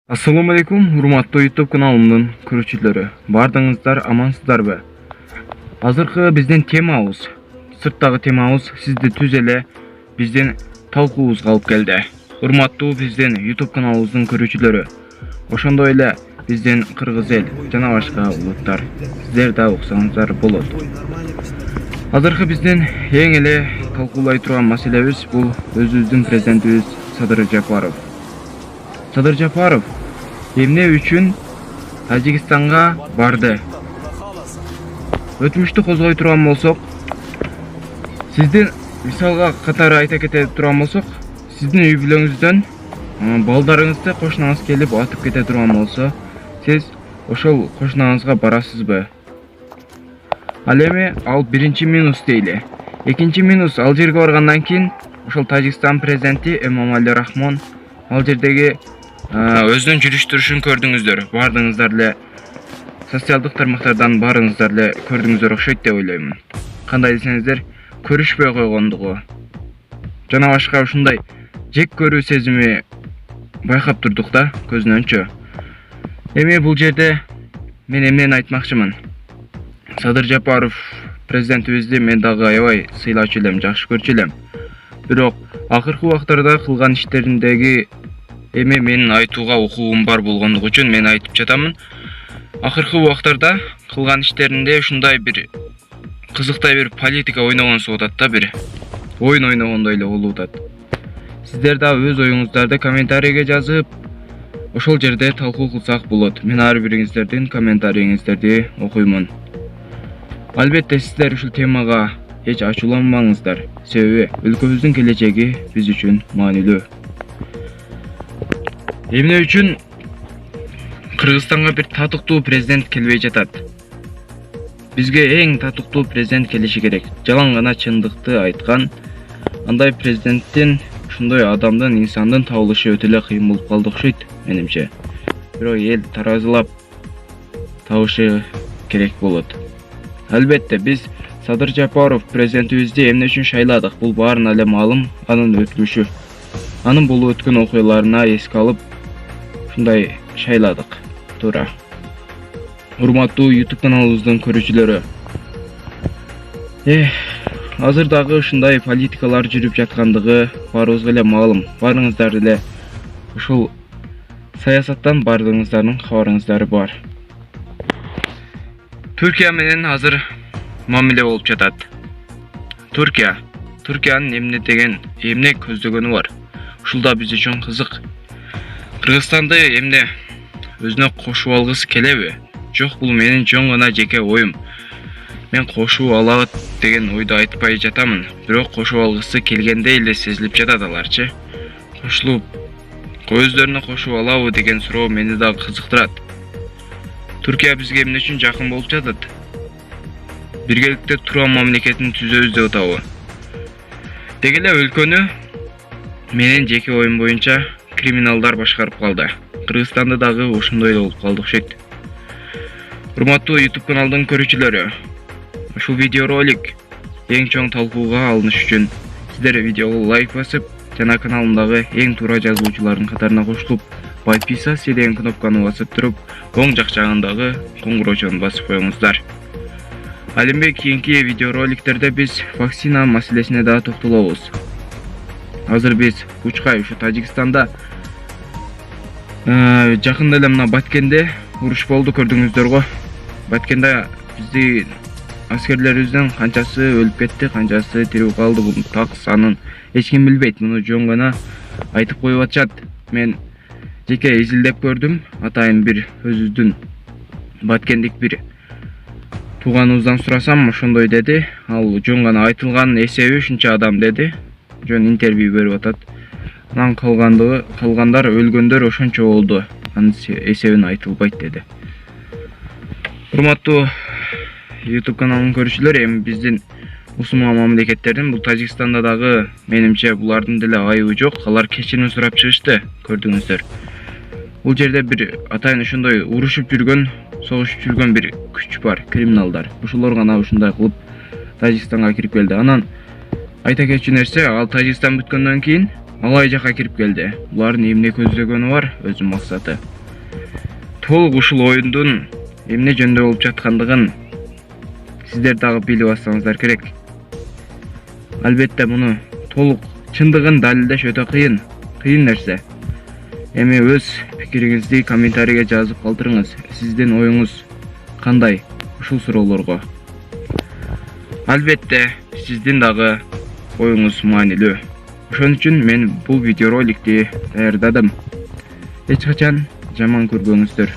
Assalamu alaikum, урматтуу YouTube каналымдын көрүүчүлөрү. Бардыңыздар амансыздарбы? Азыркы биздин темабыз, сырттагы темабыз сизди түз эле биздин талкуубузга алып келди. Урматтуу биздин YouTube каналыбыздын көрүүчүлөрү, ошондой эле биздин кыргыз эл жана башка улуттар, сиздер да уксаңыздар болот. Азыркы биздин эң эле талкуулай турган маселебиз бул өзүбүздүн президентибиз Садыр Жапаров. Садыр Жапаров эмне үчүн Тажикстанга барды? Өтмүштү козгой турган болсок, сиздин мисалга катары айта кете турган болсок, сиздин үй бүлөңүздөн балдарыңызды кошунаңыз келип атып кете турган болсо, сиз ошол кошунаңызга барасызбы? Ал эми ал биринчи минус дейли. Экинчи минус, ал жерге баргандан кийин ошол Тажикстан президенти Эмомали Рахмон ал жердеги өзүнүн жүрүш-турушун көрдүңүздөр. Бардыңыздар эле социалдык тармактардан барыңыздар эле көрдүңүздөр окшойт деп ойлоймун. Кандай десеңиздер, көрүшпөй койгондугу жана башка ушундай жек көрүү сезими байкап турдук да көзүнөнчү. Эми бул жерде мен эмнени айтмакчымын? Садыр Жапаров президентибизди мен дагы аябай сыйлачу элем, жакшы көрчү элем. Бирок акыркы убактарда кылган иштериндеги эми менин айтууга укугум бар болгондугу үчүн мен айтып жатамын. Акыркы убактарда кылган иштеринде ушундай бир кызыктай бир политика ойногонсуп атат да, бир оюн ойногондой эле болуп атат. Сиздер да өз оюңуздарды комментарийге жазып, ошол жерде талкуу кылсак болот. Мен ар бириңиздердин комментарийиңиздерди окуймун. Албетте сиздер ушул темага эч ачууланбаңыздар. Себеби өлкөбүздүн келечеги биз үчүн маанилүү. Эмне үчүн Кыргызстанга бир татыктуу президент келбей жатат? Бизге эң татыктуу президент келиши керек. Жалаң гана чындыкты айткан, андай президенттин, ушундай адамдын, инсандын табылышы өтө эле кыйын болуп калды окшойт менимче. Бирок эл таразылап табышы керек болот. Албетте биз Садыр Жапаров президентибизди эмне үчүн шайладык? Бул баарына эле маалым, анын өтмүшү. Анын болуп өткөн окуяларына эске алып ушундай шайладык. Туура. Урматтуу YouTube каналыбыздын көрүүчүлөрү. Азыр дагы ушундай политикалар жүрүп жаткандыгы баарыбызга эле маалым. Баарыңыздар эле ушул саясаттан бардыгыңыздардын кабарыңыздары бар. Түркия менен азыр мамиле болуп жатат. Түркиянын эмне көздөгөнү бар? Ушул да биз үчүн кызык. Кыргызстанды эмне өзүнө кошуп алгысы келеби? Жок, бул менин жөн гана жеке оюм. Мен кошуп алат деген ойду айтпай жатамын. Бирок кошуп алгысы келгендей эле сезилип жатат аларчы. Кошулуп, өздөрүнө кошуп алабы деген суроо мени дагы кызыктырат. Түркия бизге эмне үчүн жакын болуп жатат? Биргеликте турган мамлекетин түзөбүз деп атабы? Деги эле өлкөнү менин жеке оюм боюнча криминалдар башкарып калды. Кыргызстанды дагы ошондой эле болуп калды окшойт. Урматтуу YouTube каналдын көрүүчүлөрү, ушул видеоролик эң чоң талкууга алыныш үчүн сиздер видеого лайк басып, жана каналымдагы эң туура жазуучулардын катарына кошулуп, подписаться деген кнопканы басып туруп, оң жак жагындагы коңгуроочону басып коюңуздар. Ал эми кийинки видеороликтерде биз вакцина маселесине да токтолобуз. Азыр биз Учкай, ушу Тажикстанда жакында эле мына Баткенде уруш болду, көрдүңүздөр го. Баткенде биздин аскерлерибиздин канчасы өлүп кетти, канчасы тирүү калды, бунун так санын эч ким билбейт. Муну жөн гана айтып коюп атышат. Мен жеке изилдеп көрдүм. Атайын бир өзүбүздүн Баткендик бир тууганыбыздан сурасам, ошондой деди. Ал жөн гана айтылган эсеби ушунча адам деди. Жөн интервью берип атат. Анан калгандар өлгөндөр ошончо болду. Анын эсебин айтылбайт деди. Урматтуу YouTube каналынын көрүүчүлөрү, эми биздин мусулман мамлекеттердин, бул Тажикстанда дагы менимче булардын деле айыбы жок. Алар кечирим сурап чыгышты, көрдүңүздөр. Бул жерде бир атайын ошондой урушуп жүргөн, согушуп жүргөн бир күч бар, криминалдар. Ошолор гана ушундай кылып Тажикстанга кирип келди. Анан айта кетчү нерсе, ал Тажикстан бүткөндөн кийин алай жака кирип келди. Булардын эмне көздөгөнү бар, өзүнүн максаты. Толук ушул оюндун эмне жөнүндө болуп жаткандыгын сиздер дагы билип алсаңыздар керек. Албетте муну толук чындыгын далилдеш өтө кыйын нерсе. Эми өз пикириңизди комментарийге жазып калтырыңыз. Сиздин оюңуз кандай ушул суроолорго? Албетте сиздин дагы оюңуз маанилүү. Ошон үчүн мен бул видеороликти даярдадым. Эч качан жаман көрбөңүздөр.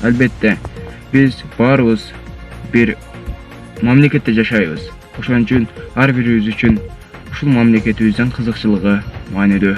Албетте биз баарыбыз бир мамлекетте жашайбыз. Ошон үчүн ар бирибиз үчүн ушул мамлекетибиздин кызыкчылыгы маанилүү.